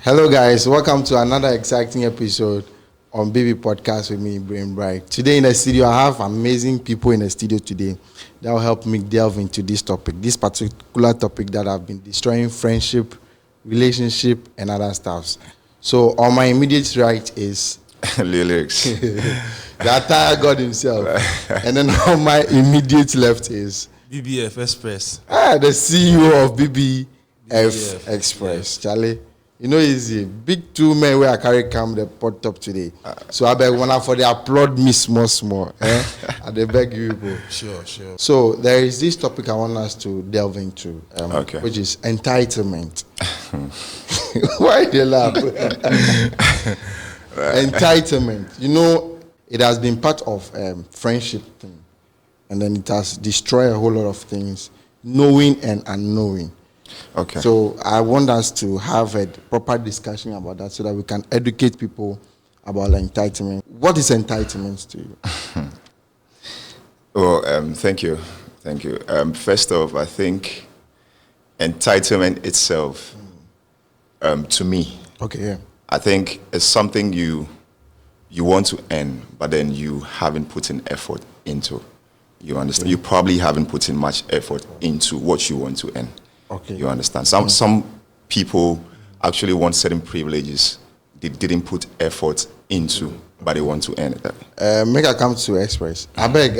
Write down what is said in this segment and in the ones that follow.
Hello guys, welcome to another exciting episode on Baby Podcast with me, Brain Bright. Today in the studio, I have amazing people in the studio today that will help me delve into this particular topic that have been destroying friendship, relationship, and other stuffs. So on my immediate right is Lyrics. the entire God himself. And then on my immediate left is BBF Express. the CEO of BBF Express. Yeah. Charlie, you know, easy. Big two men where I carry come the pot top today. So I beg one for the applaud me small. I beg you people. Sure. So there is this topic I want us to delve into, which is entitlement. Why they laugh? Entitlement. You know, it has been part of friendship thing, and then it has destroyed a whole lot of things, knowing and unknowing. Okay. So I want us to have a proper discussion about that so that we can educate people about entitlement. What is entitlement to you? Thank you. First off, I think entitlement itself, to me, I think it's something you want to earn, but then you haven't put in effort into. You understand? You probably haven't put in much effort into what you want to earn. Okay. You understand? Some people actually want certain privileges they didn't put effort into, but they want to earn it. Make I come to Express. I beg,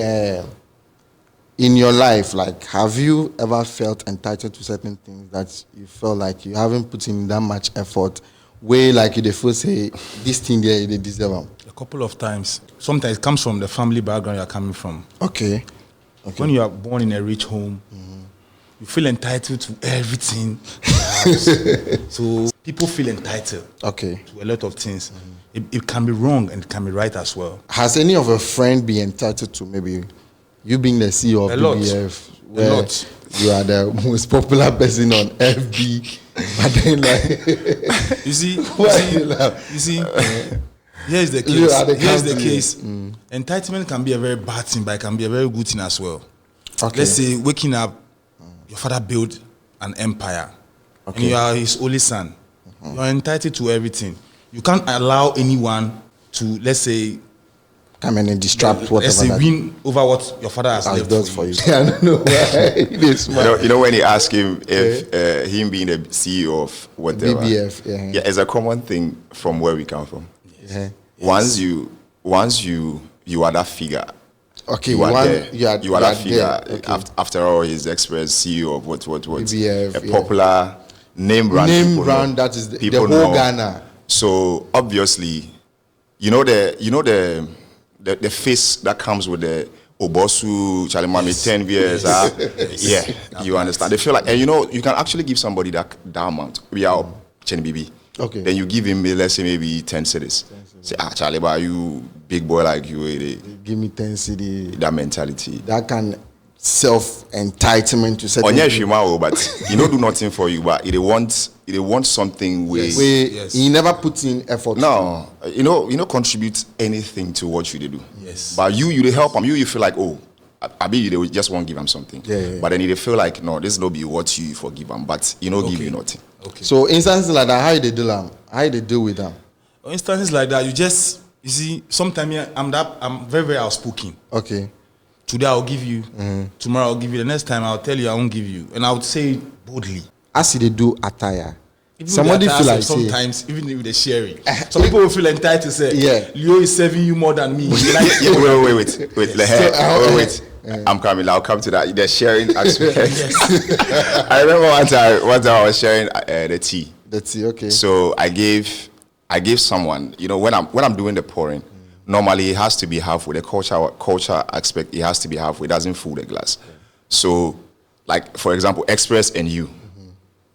in your life, like, have you ever felt entitled to certain things that you felt like you haven't put in that much effort, where like you the first say this thing there they deserve them? A couple of times. Sometimes it comes from the family background you're coming from. Okay. When you are born in a rich home, you feel entitled to everything. So people feel entitled to a lot of things. It can be wrong and it can be right as well. Has any of your friend been entitled to maybe you being the CEO of BBF? A lot. You are the most popular person on FB. But then like you see, here's the case. Entitlement can be a very bad thing, but it can be a very good thing as well. Okay. Let's say waking up, your father built an empire, and you are his only son. You are entitled to everything. You can't allow anyone to, let's say, come and disrupt whatever. Let's say win over what your father has left for you. I don't know why. You know when he ask him if him being the CEO of whatever, BBF, it's a common thing from where we come from. Yes. Once you are that figure. Okay, you are that figure. Okay. After all, he's Express CEO of what BBF, a popular name brand. That is the whole Ghana. So obviously, you know the face that comes with the Obosu, Chalimami, 10 years. You understand. They feel like, and you can actually give somebody that amount. We are Chen BB. Okay. Then you give him, let's say, maybe 10 cities. Say, Charlie, but you big boy like you. Give me 10 cities. That mentality. That can self-entitlement to certain things. But he don't do nothing for you, but he wants something where he never puts in effort. No, you know, contribute anything to what you do. Yes. But you they help him. You feel like, oh, I be they just won't give him something. Yeah. But then they feel like, no, this no be what you forgive him, but give you nothing. Okay. So instances like that, how they do them? How they deal with them? Instances like that, you see, sometimes I'm very, very outspoken. Okay. Today I'll give you, tomorrow I'll give you, the next time I'll tell you I won't give you. And I would say it boldly. As they do attire. Even Somebody feel like sometimes, even with the sharing. Some people will feel entitled to say, Leo is serving you more than me. Wait. I'm coming. I'll come to that. The sharing aspect. I remember one time I was sharing the tea. The tea, okay. So I gave someone. When I'm doing the pouring, normally it has to be halfway. The culture aspect, it has to be halfway. It doesn't fill the glass. So, like for example, Express and you,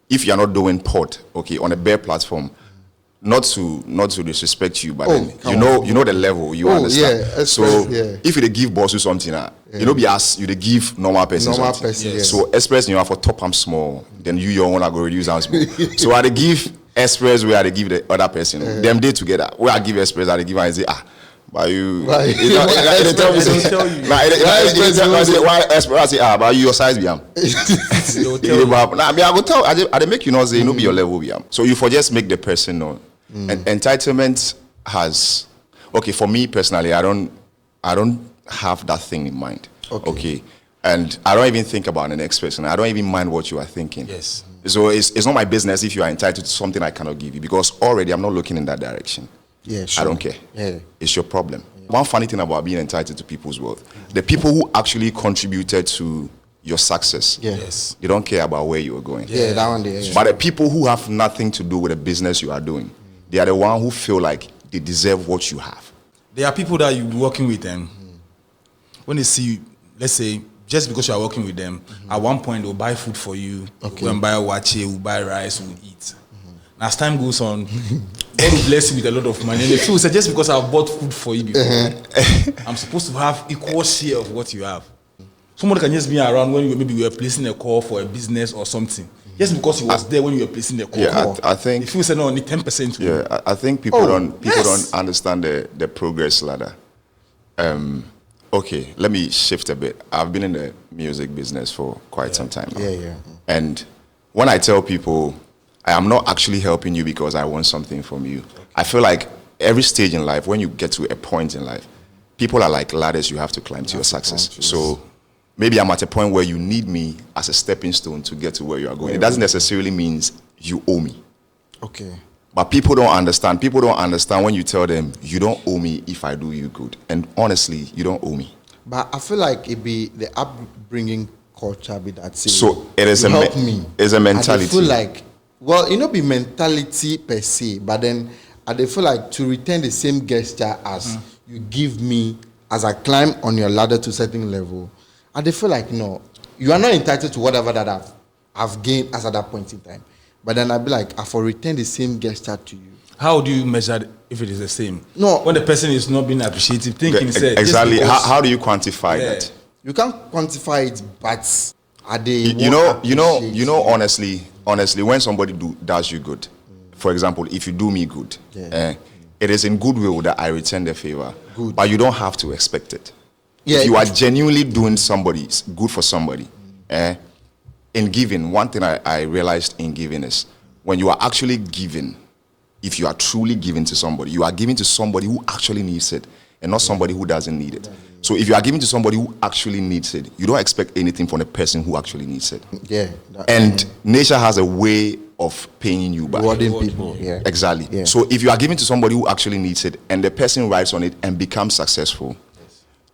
if you're not doing pot, on a bare platform. Not to disrespect you, but then you know the level, you understand. Yeah, so if you give boss you something, be asked you to give normal person. Yes. So Express you have for top I'm small, then your own are go reduce and small. So I give Express where I give the other person. Them day together. Where I give Express, I give and say But you, Why? they tell me, They'll tell you. why expert? I say, but you your size, biam. They'll tell you. Nah, I go tell. I make you know say no be your level, biam. So you for just make the person know. And entitlement has, okay, for me personally, I don't have that thing in mind. Okay. And I don't even think about the next person. I don't even mind what you are thinking. Yes. So it's not my business if you are entitled to something I cannot give you, because already I'm not looking in that direction. Yeah, sure. I don't care. Yeah. It's your problem. Yeah. One funny thing about being entitled to people's wealth, the people who actually contributed to your success, Yes. they don't care about where you are going. Yeah, that one there. Yeah. But the people who have nothing to do with the business you are doing, they are the one who feel like they deserve what you have. There are people that you're working with and when they see you, let's say, just because you are working with them, at one point they'll buy food for you. Okay. We'll buy wache, we'll buy rice, we'll eat. As time goes on, God will bless you with a lot of money. And if you say, just because I've bought food for you before, I'm supposed to have equal share of what you have. Somebody can just be around when maybe you were placing a call for a business or something. Just because he was there when you were placing the call. Yeah, I think. If you say no, only 10%. Yeah, I think people don't understand the progress ladder. Okay, let me shift a bit. I've been in the music business for quite some time now. Yeah. And when I tell people, I am not actually helping you because I want something from you. I feel like every stage in life, when you get to a point in life, people are like ladders you have to climb to your success. So maybe I'm at a point where you need me as a stepping stone to get to where you are going. It doesn't necessarily mean you owe me. Okay. But people don't understand. People don't understand when you tell them, you don't owe me if I do you good. And honestly, you don't owe me. But I feel like it be the upbringing culture be that say, So it is help me. It's a mentality. I feel like, well, it not be mentality per se, but then I feel like to return the same gesture as you give me as I climb on your ladder to a certain level, I feel like no, you are not entitled to whatever that I've gained as at that point in time. But then I'll be like, I for return the same gesture to you. How do you measure if it is the same? No. When the person is not being appreciative, thinking, exactly. How do you quantify that? You can't quantify it, but are they? You know. Honestly, when somebody does you good, for example, if you do me good, it is in goodwill that I return the favor. Good. But you don't have to expect it. Yeah, if you are genuinely doing good for somebody, in giving, one thing I realized in giving is when you are actually giving, if you are truly giving to somebody, you are giving to somebody who actually needs it and not somebody who doesn't need it. So if you are giving to somebody who actually needs it, you don't expect anything from the person who actually needs it. Yeah. And nature has a way of paying you back. Rewarding people. Yeah. Exactly. Yeah. So if you are giving to somebody who actually needs it and the person rides on it and becomes successful,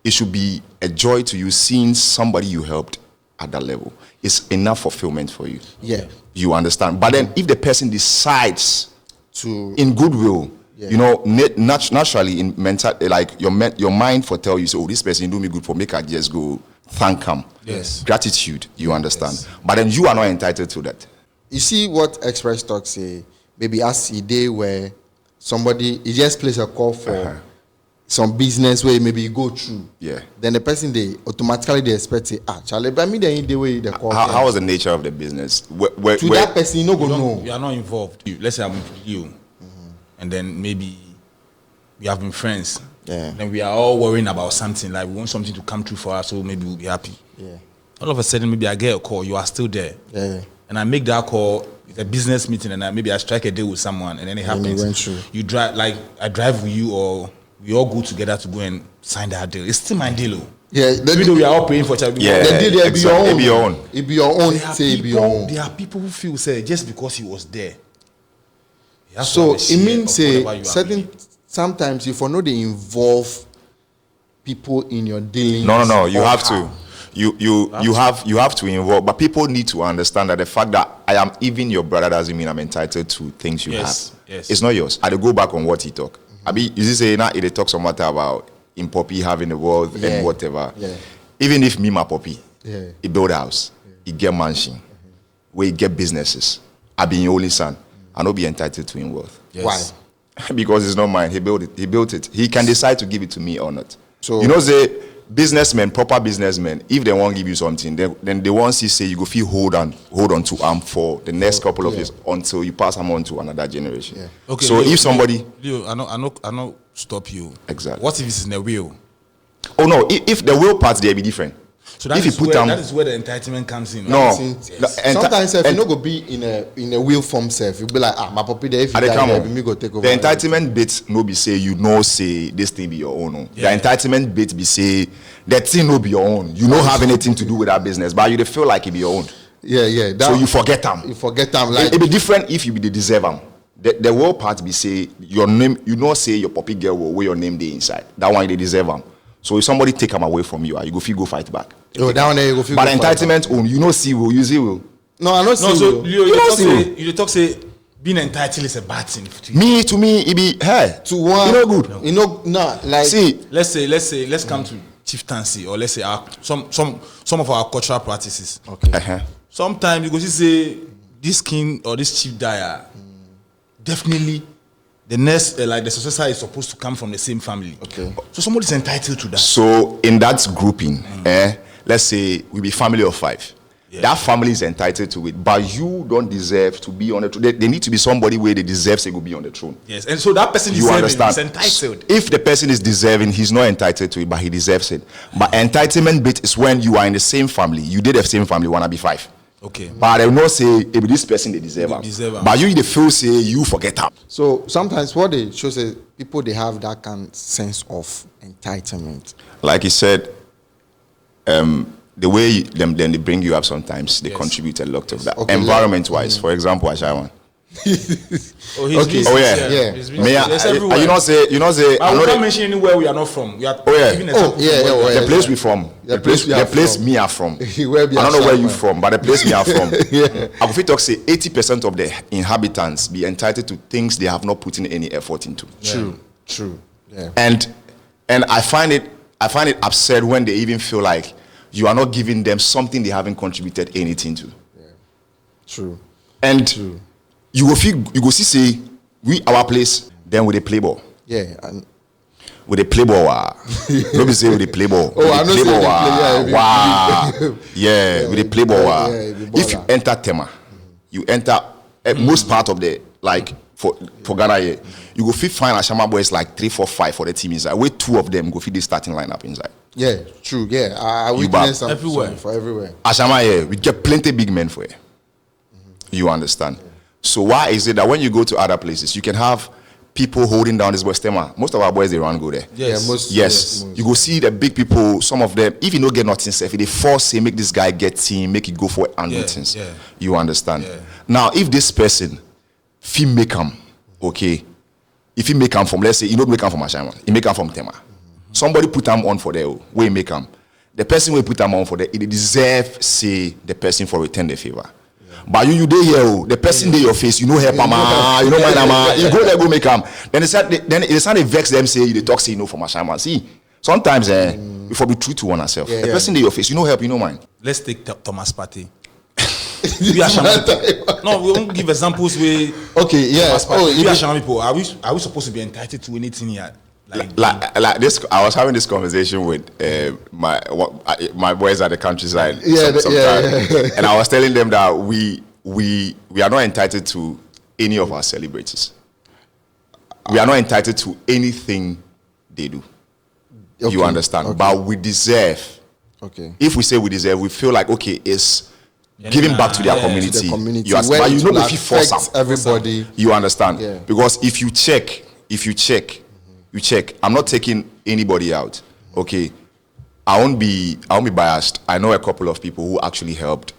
it should be a joy to you seeing somebody you helped at that level. It's enough fulfillment for you. Yeah. You understand? But then if the person decides to in goodwill, naturally in mental, like your mind for tell you, so this person do me good for make I just go thank him. Yes. Gratitude, you understand. Yes. But then you are not entitled to that. You see what Express Talk say, maybe as a day where somebody he just places a call for some business where maybe you go through. Yeah. Then the person they automatically expect say, Charlie, but me the way the call. How was the nature of the business? That person, you no go know. You are not involved. Let's say I'm with you, and then maybe we have been friends. Yeah. Then we are all worrying about something, like we want something to come true for us, so maybe we'll be happy. Yeah. All of a sudden, maybe I get a call. You are still there. Yeah. And I make that call. It's a business meeting, and maybe I strike a deal with someone, and then it happens. Went through. You drive, like I drive with you, or we all go together to go and sign that deal. It's still my deal. Yeah, even though we are all paying for each other. Yeah, the deal be your own. It be your own. It be your own. Say it be your own. There are people who feel say just because he was there. So it means say certain sometimes if you know they involve people in your dealings. No. You have to. You have to involve, but people need to understand that the fact that I am even your brother doesn't mean I'm entitled to things you have. Yes. It's not yours. I go back on what he talk. I mean, you say now it talk some matter about in Poppy having the world and whatever. Yeah. Even if me my Poppy, he build a house, he get mansion, where he get businesses. I be your only son. I not be entitled to him wealth. Yes. Why? Because it's not mine. He built it. He can decide to give it to me or not. So Businessmen, proper businessmen, if they want to give you something, then they want to say you go feel hold on to for the next couple of years until you pass them on to another generation. Yeah. Okay, so if somebody, Leo, I know stop you. Exactly. What if it's in the will? Oh no, if the will part there be different. So that, if is you put where, them, that is where the entitlement comes in. No. Sometimes if you no go be in a will form self, you be like, my puppy there, if you die, me go take over. The entitlement bit no be say you know say this thing be your own. No. The entitlement bit be say that thing no be your own. You don't have anything to do with that business, but you feel like it be your own. Yeah. So you forget them. You forget them. Like it be different if you be the deserve them. The will part be say your name. You know say your puppy girl will where your name dey inside. That one they deserve them. So if somebody take them away from you, you go fight back. Oh, down there you go. But entitlement own, you know, see will you see will. No, I don't see. No, so will. you talk say being entitled is a bad thing. To me, it be hey to one. You know good. You know no like. See, let's come to chieftaincy, or let's say some of our cultural practices. Okay. Sometimes you go see say this king or this chief dyer, definitely the next like the successor is supposed to come from the same family. Okay. So somebody's entitled to that. So in that grouping, let's say we be family of 5. Yeah. That family is entitled to it, but you don't deserve to be on the throne. They need to be somebody where they deserve to be on the throne. Yes, and so that person is entitled. If the person is deserving, he's not entitled to it, but he deserves it. But entitlement bit is when you are in the same family. You did the same family, wanna be 5. Okay. But they will not say if this person they deserve them. But you the feel say you forget them. So sometimes what they show is people they have that kind of sense of entitlement. Like he said, the way then they bring you up sometimes they contribute a lot of that. Okay, Environment wise, for example, Ashawan. Okay. Yeah. You know say. I will not mention anywhere we are not from. We are giving the place we from. The place me are from. I don't know where you from, but the place me are from. I will talk say 80% of the inhabitants be entitled to things they have not put in any effort into. True. Yeah. And I find it absurd when they even feel like you are not giving them something they haven't contributed anything to. Yeah. True. And you go see say our place then with a play ball. Yeah. And with a play ball. Nobody say with a play ball. Oh, I know say with with a play ball. If you enter Tema, you enter most part of the like for Ghana here, you go fit find Ashama boys like 3, 4, 5 for the team inside. Wait, 2 of them go fit the starting lineup inside. Yeah, true. Yeah, I witness everywhere. For everywhere. Ashama here, we get plenty big men for it. You understand? So why is it that when you go to other places, you can have people holding down this boy Tema? Most of our boys they run go there. Yes. Yes. You go see the big people. Some of them, if you don't get nothing, if they force say make this guy get team, make it go for and things. Yeah. You understand? Yeah. Now, if this person, if he make him, okay, if he make him from, let's say, he don't make him from Ashama, he make him from Tema. Somebody put him on for there, where he make him. The person will put him on for there, it deserve say the person for return the favor. But you dey here, the person dey your face, you know help him, you know mind him, you go there go make him. Then it's not vex them say they talk say you know from Ashama. See, sometimes before be true to one ourselves. The person dey your face, you know help, you know mind. Let's take Thomas Partey. No, we won't give examples where. Okay, yeah. We are Shama people. Are we supposed to be entitled to anything here? Like this, I was having this conversation with my boys at the countryside. And I was telling them that we are not entitled to any of our celebrities. We are not entitled to anything they do. Okay. You understand? Okay. But we deserve. Okay. If we say we deserve, we feel like it's giving back to their community. The community. But you know if you force them, everybody. You understand? Yeah. Because if you check. I'm not taking anybody out. Okay. I won't be biased. I know a couple of people who actually helped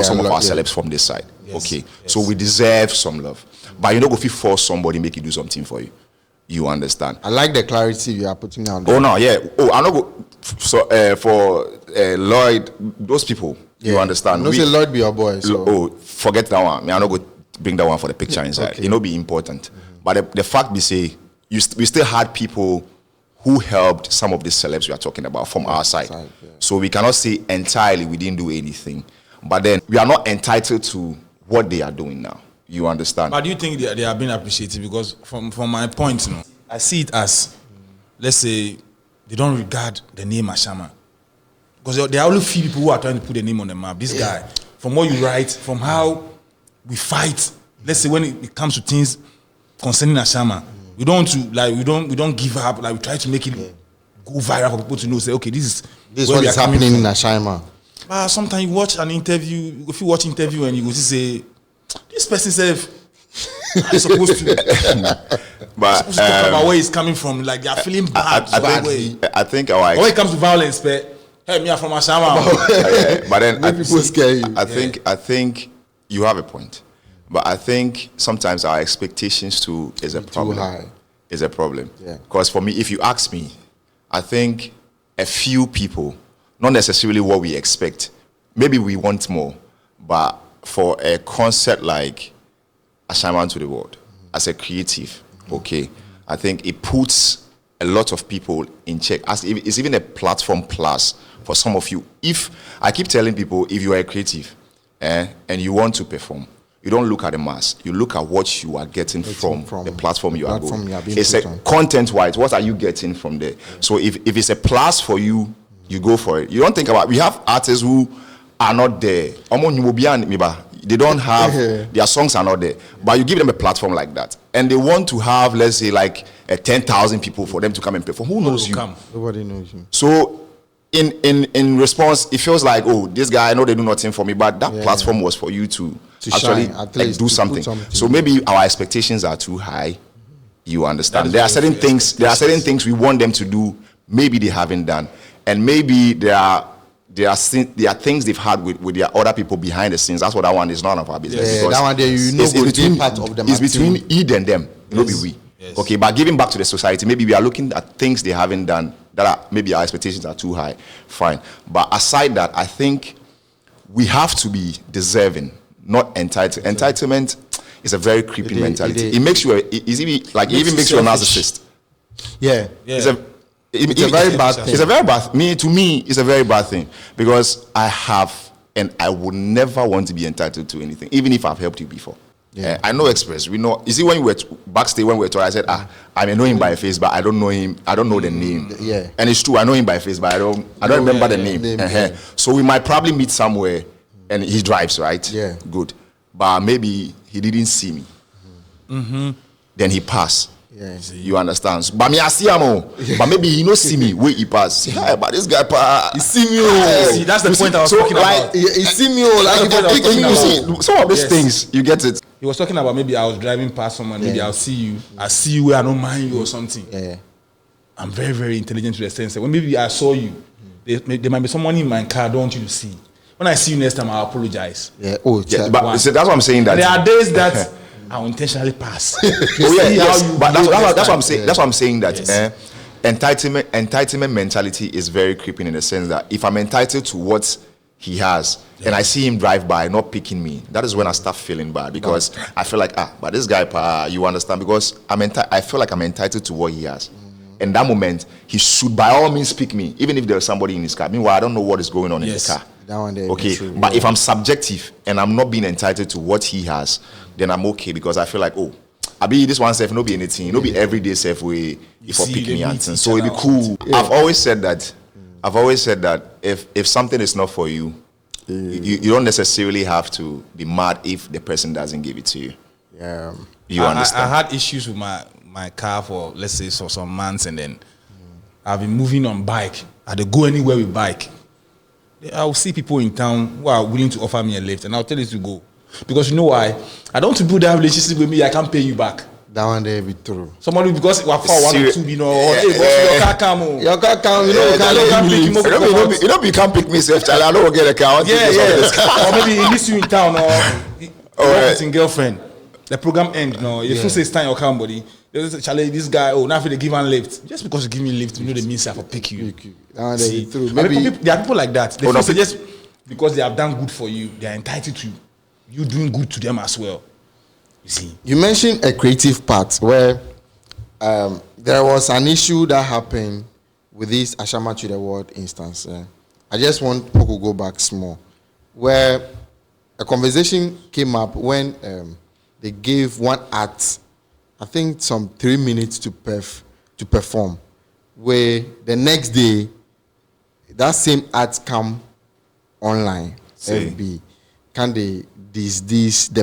some of our celebs from this side. Yes. Okay. Yes. So we deserve some love. But you know, if you force somebody, make you do something for you. You understand? I like the clarity you are putting out there. Oh no, yeah. Oh, I'm not go for Lloyd, those people. Yeah. You understand? No, say Lloyd be your boy. So. Forget that one. I'm not go bring that one for the picture inside. Okay. It will be important. Mm-hmm. But the fact we say we still had people who helped some of these celebs we are talking about from our side. So we cannot say entirely we didn't do anything. But then we are not entitled to what they are doing now. You understand? But do you think they are being appreciated? Because from my point, I see it as, let's say, they don't regard the name Ashama. Because there are only few people who are trying to put the name on the map. This guy, from what you write, from how we fight, let's say when it comes to things concerning Ashama, We don't give up. Like we try to make it go viral for people to know. Say, okay, this is what is happening in Ashaiman. But sometimes you watch an interview. If you watch interview and you go to say, this person said, I'm supposed to. But supposed to talk about where he's coming from. Like they are feeling bad. I think our when it comes to violence, hey, me I'm from Ashaiman. But then people scare you. I think you have a point. But I think sometimes our expectations too is a problem. Too high. Is a problem. Yeah. Because for me, if you ask me, I think a few people, not necessarily what we expect. Maybe we want more, but for a concept like Ashaiman to the World, as a creative, okay, I think it puts a lot of people in check. It's even a platform plus for some of you. If I keep telling people, if you are a creative and you want to perform, you don't look at the mass. You look at what you are getting from the platform you are going. It's a content-wise. What are you getting from there? So if it's a plus for you, you go for it. You don't think about. We have artists who are not there. They don't have their songs are not there. But you give them a platform like that, and they want to have, let's say, like 10,000 people for them to come and perform. Who knows you? Nobody knows you. So in response, it feels like, oh, this guy, I know they do nothing for me, but that platform was for you to actually shine, do something. So maybe our expectations are too high. You understand? There are certain things. There are certain things we want them to do. Maybe they haven't done, and maybe there are things they've had with their other people behind the scenes. That's what that one is none of our business. Yeah, that one there, it's between part of them. It's between Ed and them. Not be we. Yes. Okay, but giving back to the society, maybe we are looking at things they haven't done that are, maybe our expectations are too high. Fine. But aside that, I think we have to be deserving, not entitled. Entitlement is a very creepy mentality. It makes you it even makes you a narcissist. Yeah. It's a very bad thing. To me, it's a very bad thing because I have and I would never want to be entitled to anything, even if I've helped you before. Yeah. I know Express. We know. You see, when we were backstage, when we were talking, I said, I may know him by face, but I don't know him. I don't know the name. Yeah. And it's true. I know him by face, but I don't remember the name. So we might probably meet somewhere, and he drives, right? Yeah. Good. But maybe he didn't see me. Mm-hmm. Then he passed. Yeah. You understand? But me, I see him. But maybe he don't see me where he passed. Hey, but this guy, he see me. See, that's the point I was talking about. He see me. Some of these things, you get it. He was talking about maybe I was driving past someone, maybe I'll see you. I see you where I don't mind you or something. Yeah. I'm very, very intelligent to the sense that when maybe I saw you, there might be someone in my car I don't want you to see. When I see you next time, I'll apologize. Yeah. But so that's what I'm saying. That there are days that I'll intentionally pass. But that's what I'm saying. That's what I'm saying. That entitlement mentality is very creeping in the sense that if I'm entitled to what he has, and I see him drive by not picking me, that is when I start feeling bad because I feel like but this guy, you understand? Because I feel like I'm entitled to what he has. In that moment, he should by all means pick me, even if there's somebody in his car. Meanwhile, I don't know what is going on in the car. That one there, okay, but if I'm subjective and I'm not being entitled to what he has, then I'm okay because I feel like, I be this one self, no be anything, no be everyday self way for picking me and so it be cool. Yeah. I've always said that if something is not for you, you don't necessarily have to be mad if the person doesn't give it to you. Yeah, you understand. I had issues with my car for let's say some months, and then I've been moving on bike. I had to go anywhere with bike. I'll see people in town who are willing to offer me a lift, and I'll tell you to go. Because you know why? I don't want to build that relationship with me, I can't pay you back. That one there be true. Somebody because we are for 1 or 2, you know, hey, your car come. Your car come, you know, you can't pick me, self, child. I don't get a car. Or maybe he meets you in town, or in girlfriend. The program end, if you say it's time, you come, buddy. Charlie, this guy, now if they give one lift, just because you give me lift, you know the means I will pick you. See, true. Maybe there are people like that. They feel just because they have done good for you, they are entitled to you doing good to them as well. You see. You mentioned a creative part where there was an issue that happened with this Ashaiman to the World instance. I just want people to go back small, where a conversation came up when they gave one act, I think some 3 minutes to perform, where the next day that same act come online. FB can the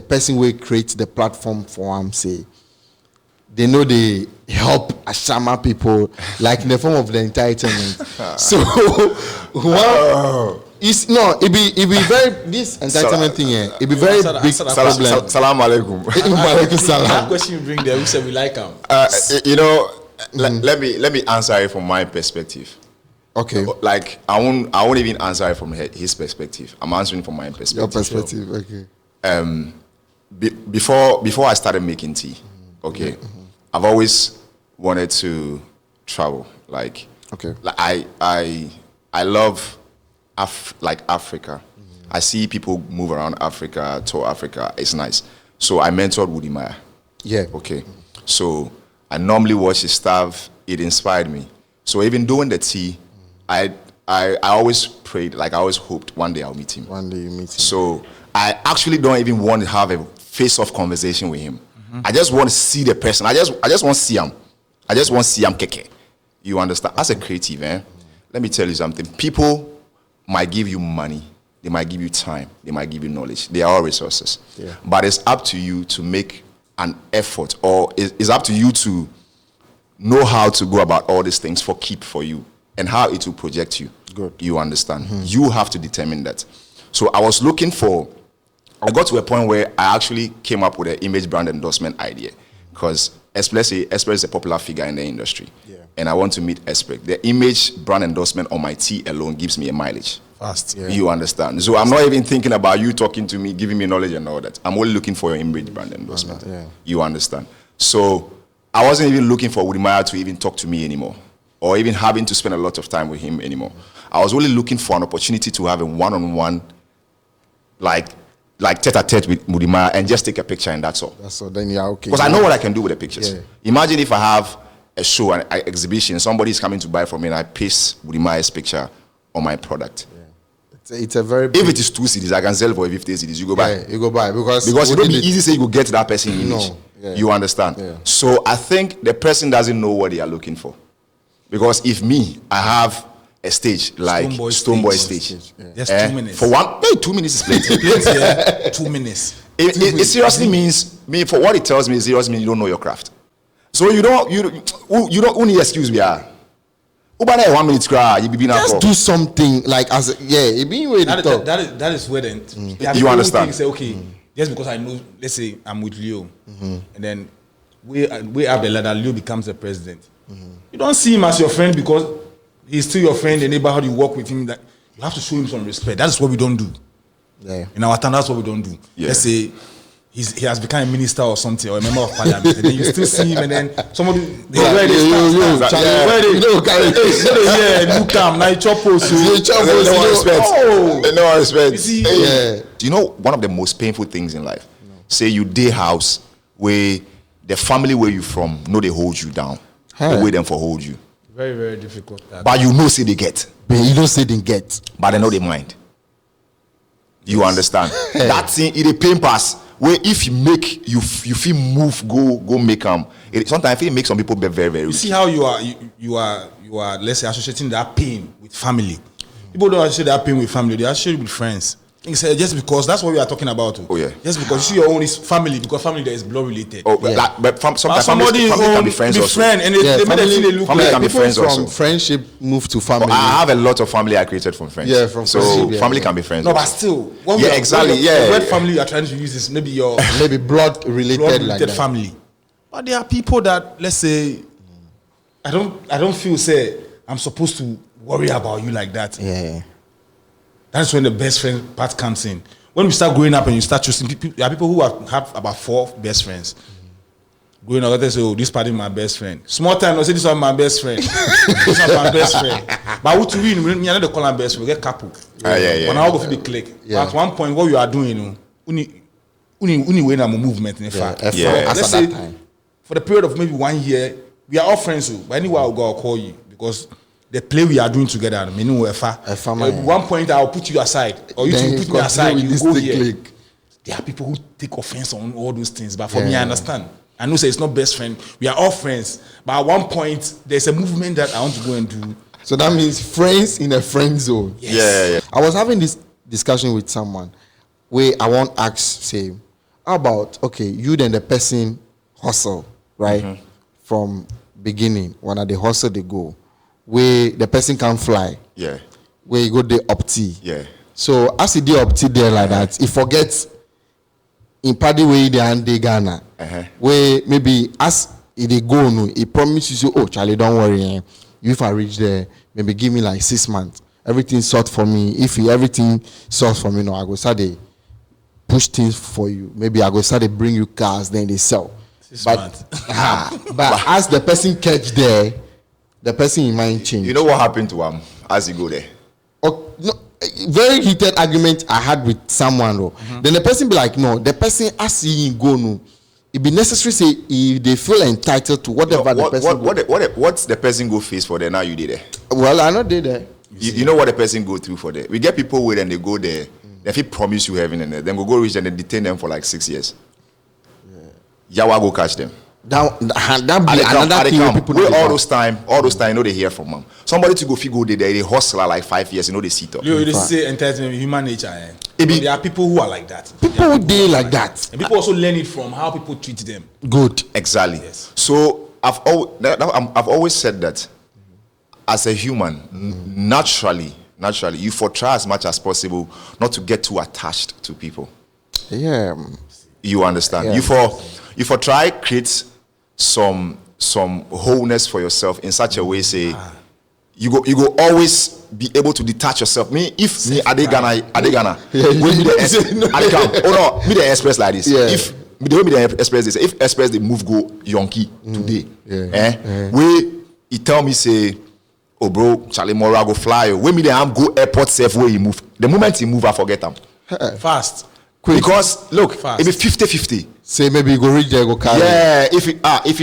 person will create the platform for him say they know they help Ashama people, like in the form of the entitlement. So, it be very this entitlement thing here. It be very big problem. Salam alaikum. That question you bring there, we say we like him. Let me answer it from my perspective. Okay. Like I won't even answer it from his perspective. I'm answering from my perspective. Your perspective, okay. Before I started making tea, okay, I've always wanted to travel. Like I love Africa. I see people move around Africa, tour Africa. It's nice. So I mentored Woody Maya. Yeah. Okay. So I normally watch his stuff. It inspired me. So even doing the tea, I always prayed, like I always hoped one day I'll meet him. One day you meet him. So I actually don't even want to have a face-off conversation with him. I just want to see the person. I just want to see him. I just want to see him keke. You understand? As a creative, let me tell you something. People might give you money. They might give you time. They might give you knowledge. They are all resources. Yeah. But it's up to you to make an effort, or it's up to you to know how to go about all these things for you and how it will project you. Good. You understand? You have to determine that. So I got to a point where I actually came up with an image brand endorsement idea, because Express is a popular figure in the industry. Yeah. And I want to meet Express. The image brand endorsement on my tea alone gives me a mileage. Fast. Yeah. You understand? So I'm not even thinking about you talking to me, giving me knowledge and all that. I'm only looking for your image brand endorsement. Yeah. You understand? So I wasn't even looking for Woody Maya to even talk to me anymore, or even having to spend a lot of time with him anymore. I was only looking for an opportunity to have a one-on-one, like tete-a-tete with Woody Maya and just take a picture, and that's all. That's all. Then you're okay. Because I know what I can do with the pictures. Yeah. Imagine if I have a show, an exhibition, somebody is coming to buy from me, and I paste Woody Maya's picture on my product. Yeah. It's a very If it is 2 CDs, I can sell for 50 CDs. You go buy. Yeah, you go buy because it will be easy to say you go get that person image. No. Yeah. You understand? Yeah. So I think the person doesn't know what they are looking for. Because if I have a stage like Stoneboy stage. Yeah. Just 2 minutes. For 2 minutes is plenty. Plenty, yeah. 2 minutes. It seriously means, for what it tells me, it seriously means you don't know your craft. So you don't only excuse me. 1 minute cry, you be just do something like it being way to talk. That is where you understand. Say, okay, just because I know, let's say I'm with Leo, and then we have the ladder, Leo becomes the president. You don't see him as your friend because he's still your friend, the neighborhood, you work with him. That you have to show him some respect. That is what we don't do. Yeah. In our town, that's what we don't do. Yeah. Let's say he has become a minister or something, or a member of parliament, and then you still see him, and then somebody where they look him, now chop us, no respect. You see, Do you know one of the most painful things in life? Say you day house where the family where you from know they hold you down, they wait them for hold you. very, very difficult. But you know say they get. But you don't say they get. But they know they mind. You understand? That thing it a pain pass where if you make you feel move go make them. Sometimes it makes some people be very, very You weak. see how you are let's say associating that pain with family. People don't associate that pain with family, they associate it with friends. Just because that's what we are talking about. Oh yeah. Just because you see your own is family, because family there is blood related. Oh, Yeah. but sometimes somebody family can be friends also. friend, and they make them feel they look family like can be people friends from also. friendship move to family. I have a lot of family I created from friends. Yeah, from so friendship, yeah, family yeah. can be friends. No, but also. still, when Yeah, exactly, yeah. The word family you are trying to use is maybe your maybe blood related blood like related that. family. But there are people that, let's say, I don't feel say I'm supposed to worry about you like that. Yeah. That's when the best friend part comes in. When we start growing up and you start choosing people, there are people who have about 4 best friends. Growing up, they say, "Oh, this party is my best friend." Small time, they say, "This one my best friend." This one my best friend. But what to win? Me and they call them best friend. We get couple. Yeah. When I go for the click. Yeah. At one point, what you are doing, uni way na movement in fact. Yeah. Let's say for the period of maybe 1 year, we are all friends. But anyway, I'll go I'll call you because the play we are doing together, meaning we're far. At one point, I'll put you aside, or you two put me aside. You go here. Click. There are people who take offense on all those things, but for me, I understand. I know say it's not best friend. We are all friends, but at one point, there's a movement that I want to go and do. So that means friends in a friend zone. Yes. Yeah. I was having this discussion with someone where I want to ask, say, how about, okay, you then the person hustle, right? from beginning when at the hustle they go, where the person can fly. Yeah. Where you go the opti. Yeah. So as he did opti there like that, he forgets in party way they and they Ghana. Where maybe as they go no, he promises you, oh Charlie, don't worry. If I reach there, maybe give me like 6 months. Everything sort for me. If everything sorts for me, no, I go start they push things for you. Maybe I go start they bring you cars, then they sell. But as the person catch there, the person in mind change. You know what happened to him as he go there? Oh, no, very heated argument I had with someone though. Then the person be like, no, the person as he go no. It be necessary say if they feel entitled to whatever the person what's the person go face for there now you did there? Well, I not did there. You know what the person go through for there. We get people where then they go there, they feel promise you heaven and then go reach and then detain them for like 6 years. Yawa go catch them. That be another thing people do. All those time, you know they hear from them. Somebody to go figure they hustler like 5 years, you know they sit up. You say entitlement, human nature. There are people who are like that. People who deal like that. And people also learn it from how people treat them. Good. Exactly. Yes. So I've always said that as a human, naturally, you for try as much as possible not to get too attached to people. Yeah. You understand? Yeah. You for try create some wholeness for yourself in such a way, say you go always be able to detach yourself. Me Adegana me the express like this. Yeah. If the way me the express this, if express the move go yonky today, where he tell me say, oh bro, Charlie Mora go fly. When me the am go airport safe where he move. The moment he move, I forget him. Fast. Quick. Because look, Fast. it be 50-50. Say maybe you go reach there, go carry. Yeah, if he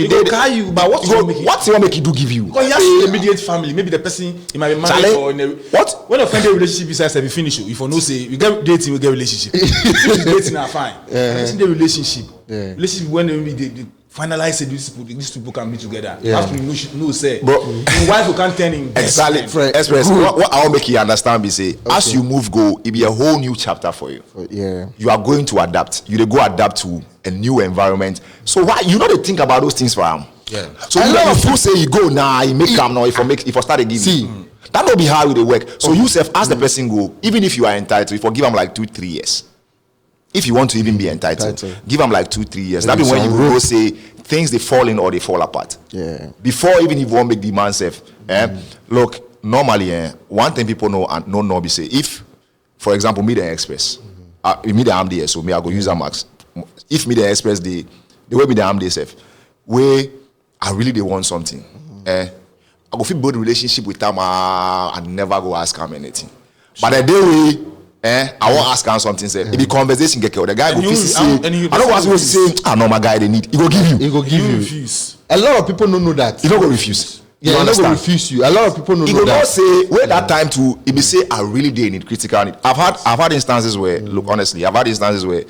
go did carry you, but what you want make you do give you? Because he has immediate family. Maybe the person he might be married Charlie, or in a what? When a friendly relationship is we finish you. If you know say we get dating, we get relationship. If dating are fine. It's the relationship. Relationship when they finalize it, these people can be together. Yeah. Have to know say Bro, wife who can't turn in exactly. Express. What I'll make you understand be say as you move go, it be a whole new chapter for you. Yeah. You are going to adapt. You dey go adapt to a new environment. So why you know they think about those things for him? Yeah. So you say you go now, you make him now. If I start again, that will be how they work. So you self as the person go, even if you are entitled, you forgive him like 2-3 years. If you want to even be entitled, give them like 2-3 years. That means when you go say things they fall in or they fall apart. Yeah. Before even if you want to make the man safe. Look, normally, one thing people know and no be say if, for example, me the express, me the am there, so me I go use a max. If me the express the way me the am there safe, where I really they want something, I go fit build a relationship with them and never go ask him anything. But the day we I won't ask him something. Say, if the conversation get killed, the guy go say, I don't want to say, no, my guy they need. He go give you. He go give you. Refuse. A lot of people don't know that. He don't go refuse. Yeah, he don't go refuse you. A lot of people don't know he that. He go say, where that time to, he be say, I really did need critical need. I've had instances where, look, honestly, I've had instances where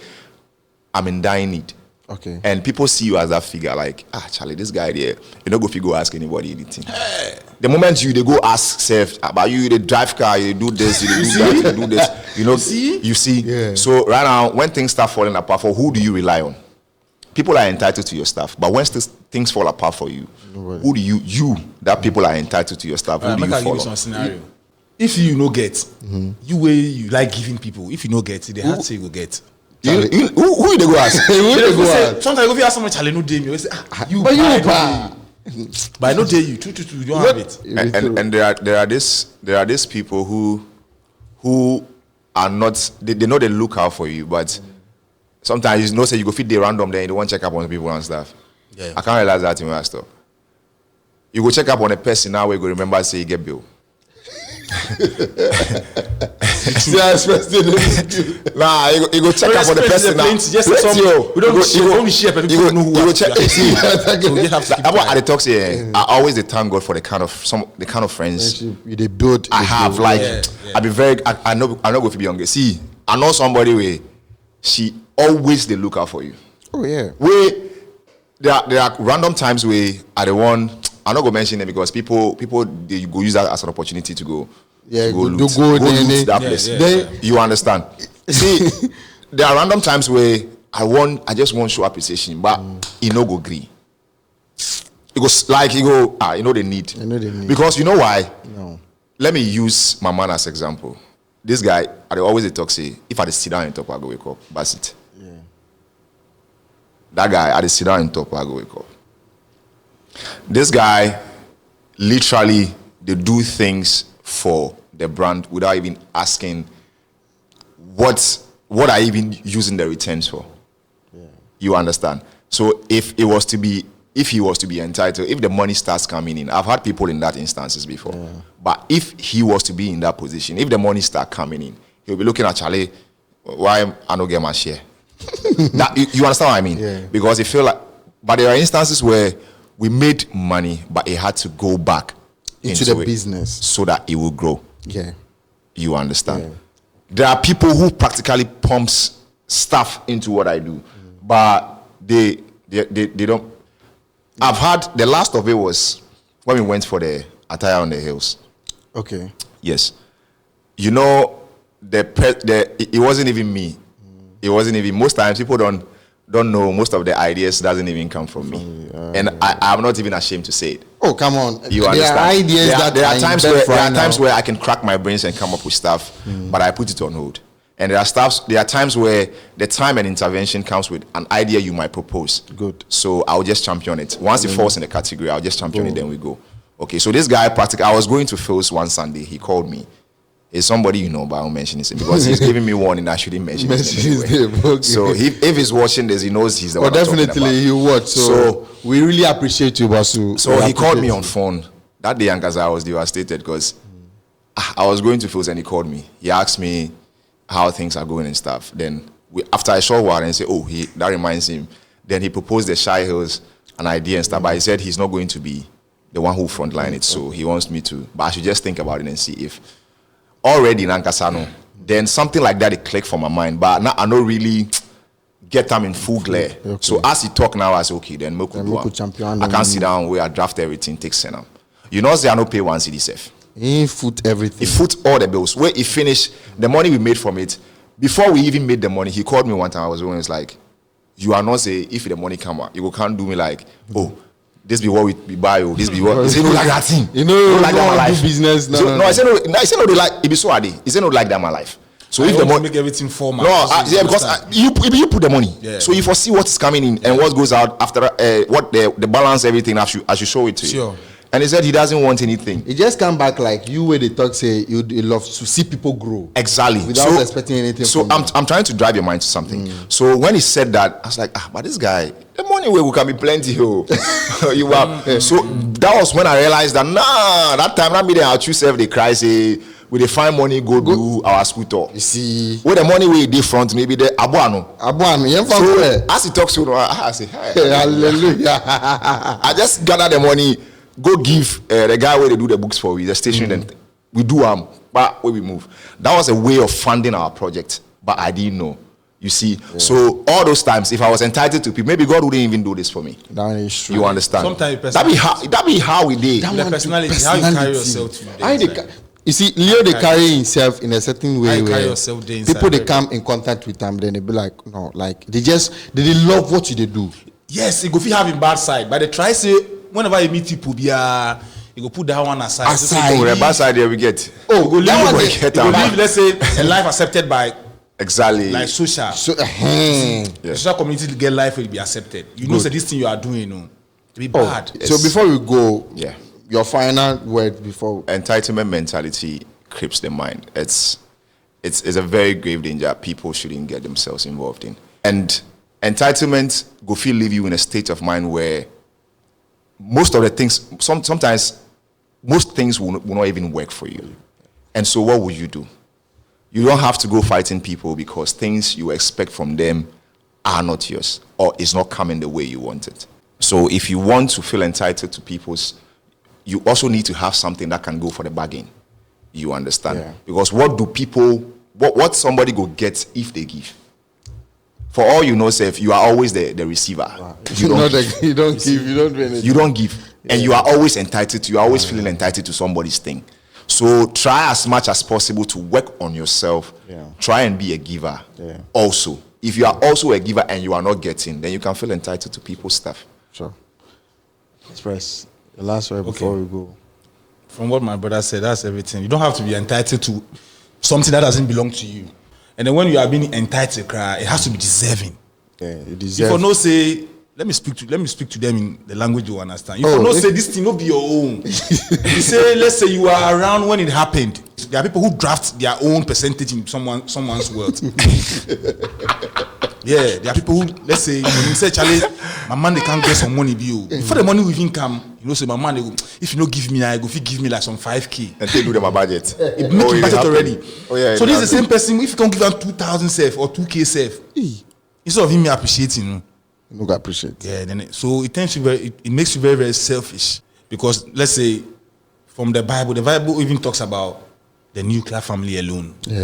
I'm in dying need. Okay. And people see you as that figure, like, Charlie, this guy there, you don't go figure ask anybody anything. The moment they go ask self about you, they drive car, you do this, you do that, you do this, you see. Yeah. So right now, when things start falling apart, for who do you rely on? People are entitled to your stuff, but when things fall apart for you, who do you that people are entitled to your stuff? Who do you follow? Give you some scenario. If you no get, you like giving people. If you no get, they have to say you go get. Who they go ask? Sometimes if you ask someone, Charlie, no day me. Say, you but I no day you. You don't have it. And there are these people who are not. They know they look out for you, but sometimes say you go feed the random there. You don't want to check up on the people and stuff. Yeah. I can't realize that in my stuff. You go check up on a person now. We go remember say you get bill. Nah, you go check up on the person now. We don't share, but people know who you go check. That's what I talk say. I always thank God for the kind of friends they build. I have. Like I be very. I know go to be younger. See, I know somebody where she always they look out for you. Oh yeah. Where there are random times where I the one. I'm not gonna mention it because people they go use that as an opportunity to go. Yeah, go loot that place. You understand? See, there are random times where I just want show appreciation, but he no go agree. it goes like you go, you know the need. I know the need. Because you know why? No. Let me use my man as example. This guy, I always talk say, if I sit down and talk, I go wake up. That's it. Yeah. That guy, I sit down and talk, I go wake up. This guy, literally, they do things for the brand without even asking what are even using the returns for. Yeah. You understand? So if he was to be entitled, if the money starts coming in, I've had people in that instances before. Yeah. But if he was to be in that position, if the money start coming in, he'll be looking at Charlie, why I don't get my share? You understand what I mean? Yeah. Because he feel like, but there are instances where we made money, but it had to go back into the business so that it will grow. Yeah. You understand? Yeah. There are people who practically pumps stuff into what I do, but they don't. I've had the last of it was when we went for the attire on the hills. Okay. Yes. You know, it wasn't even me. It wasn't even, most times people don't know, most of the ideas doesn't even come from me. And I'm not even ashamed to say it. Oh, come on. You there understand? Are ideas there are times where I can crack my brains and come up with stuff, but I put it on hold. And there are times where the time and intervention comes with an idea you might propose. Good. So I'll just champion it. Once it falls in the category, I'll just champion it, then we go. Okay, so this guy practically, I was going to Phil's one Sunday. He called me. It's somebody you know, but I won't mention his name because he's giving me warning I shouldn't mention his name. Anyway. Okay. So if he's watching this, he knows he's the one I'm talking about. Definitely he watch. So we really appreciate you, Basu. So he called me on phone. That day, I was devastated because I was going to Phil's and he called me. He asked me how things are going and stuff. Then after a short while and say, that reminds him. Then he proposed the Shy Hills, an idea and stuff. But he said he's not going to be the one who frontline it. So he wants me to. But I should just think about it and see if already in Ankasano, then something like that it clicked for my mind. But now I don't really get them in full glare. Okay. So as he talk now, I say, okay, then I can't sit down where I draft everything, take Senam. You know, say I don't pay one CD safe. He foot everything. He foot all the bills. Where he finished, the money we made from it, before we even made the money, he called me one time. I was always like, you are not say, if the money come out, you can't do me like, this be what we buy, this be what. He said, no, like that thing. You know, like that my life. Business. No, I said, no, they like, it be so adi. He said, no, like that my life. So if the money make everything formal. No, because you put the money. Yeah. So you foresee what is coming in and what goes out after, what the balance, everything as you show it to you. Sure. And he said he doesn't want anything. It just come back like you where they talk say you love to see people grow. Exactly. Without expecting anything. So I'm trying to drive your mind to something. So when he said that, I was like, but this guy, the money will can be plenty. You are. So that was when I realized that that time that meeting our true self they cry say we they find money go do our school tour. You see, where the money we dey front maybe the abuano. So as he talks to I say, hey, hallelujah. I just gather the money. Go give the guy where they do the books for we, the station, then we do but where we move. That was a way of funding our project, but I didn't know. You see, so all those times, if I was entitled to people, maybe God wouldn't even do this for me. That is true. You understand? Sometimes that be how we did. The personality, how you carry yourself today. You see, Leo they carry himself in a certain way where people they come in contact with them, then they be like, no, like they love what they do. Yes, it go feel having bad side, but they try say whenever you meet people, you go put that one aside. The bad side there we get. Go live, let's say, a life accepted by exactly like social. Social community get life will be accepted. You know, so this thing you are doing, to be bad. Yes. So before we go, your final word before entitlement mentality creeps the mind. It's a very grave danger people shouldn't get themselves involved in. And entitlement go feel leave you in a state of mind where most of the things, sometimes most things will not even work for you. And so what will you do? You don't have to go fighting people because things you expect from them are not yours or it's not coming the way you want it. So if you want to feel entitled to people's, you also need to have something that can go for the bargain. You understand? Yeah. Because what do people, what somebody go get if they give? For all you know, Seth, you are always the receiver. Wow. You don't give. You don't do anything. You don't give. Yeah. And you are always entitled to, you are always feeling entitled to somebody's thing. So try as much as possible to work on yourself. Yeah. Try and be a giver also. If you are also a giver and you are not getting, then you can feel entitled to people's stuff. Sure. Express. The last word before we go. From what my brother said, that's everything. You don't have to be entitled to something that doesn't belong to you. And then when you are being entitled, it has to be deserving. Yeah, you deserve. If you no say, let me speak to them in the language you understand. If you no say this thing no be your own. You say, let's say you are around when it happened. There are people who draft their own percentage in someone's wealth. Yeah, there are people who, let's say, you say, Charlie, my man they can't get some money bill. Before the money will even come, you know, say my man they go, if you don't give me, I go, if you give me like some 5K. And they do them a budget. It make a budget already. Oh, yeah, so this is the same person, if you can give them 2,000 safe or 2K safe, instead of him appreciating, you don't appreciate. Yeah, then so it tends to it makes you very, very selfish. Because let's say from the Bible even talks about the nuclear family alone. Yeah.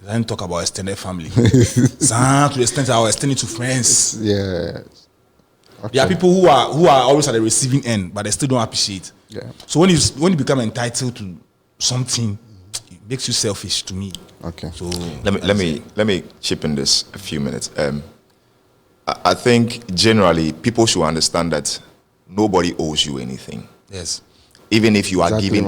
It doesn't talk about extended family. To the extent that I extend it to friends. Yeah. Okay. There are people who are always at the receiving end, but they still don't appreciate. Yeah. So when you become entitled to something, it makes you selfish to me. Okay. So let me chip in this a few minutes. I think generally people should understand that nobody owes you anything. Yes. Even if you are giving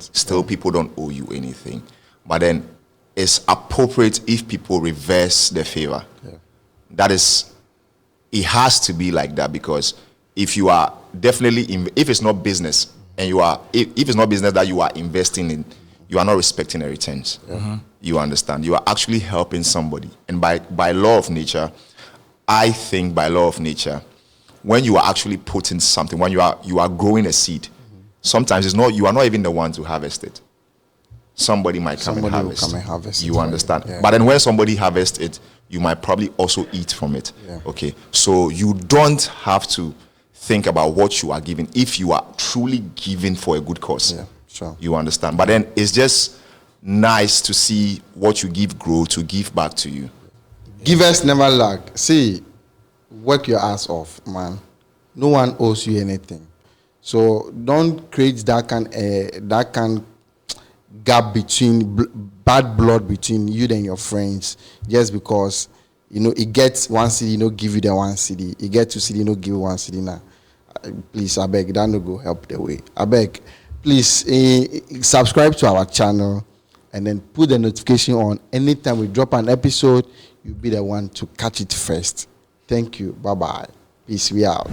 thought. people don't owe you anything. But then it's appropriate if people reverse the favor. Yeah. That is, it has to be like that, because if you are definitely, if it's not business and you are, if it's not business that you are investing in, you are not respecting the returns. Mm-hmm. You understand? You are actually helping somebody. And by law of nature, I think by law of nature, when you are actually putting something, when you are growing a seed, sometimes it's not, you are not even the one to harvest it. Somebody might come and harvest. You understand? Yeah. But then when somebody harvests it, you might probably also eat from it. Yeah. Okay. So you don't have to think about what you are giving if you are truly giving for a good cause. Yeah, sure. You understand? But then it's just nice to see what you give grow to give back to you. Givers never lack. See, work your ass off, man. No one owes you anything. So don't create that kind gap between bad blood between you and your friends just because it gets 1 cedi, give you the 1 cedi. It gets 2 cedi, give you 1 cedi now. Please, I beg, that no go help the way. I beg, please subscribe to our channel and then put the notification on. Anytime we drop an episode, you'll be the one to catch it first. Thank you. Bye bye. Peace. We out.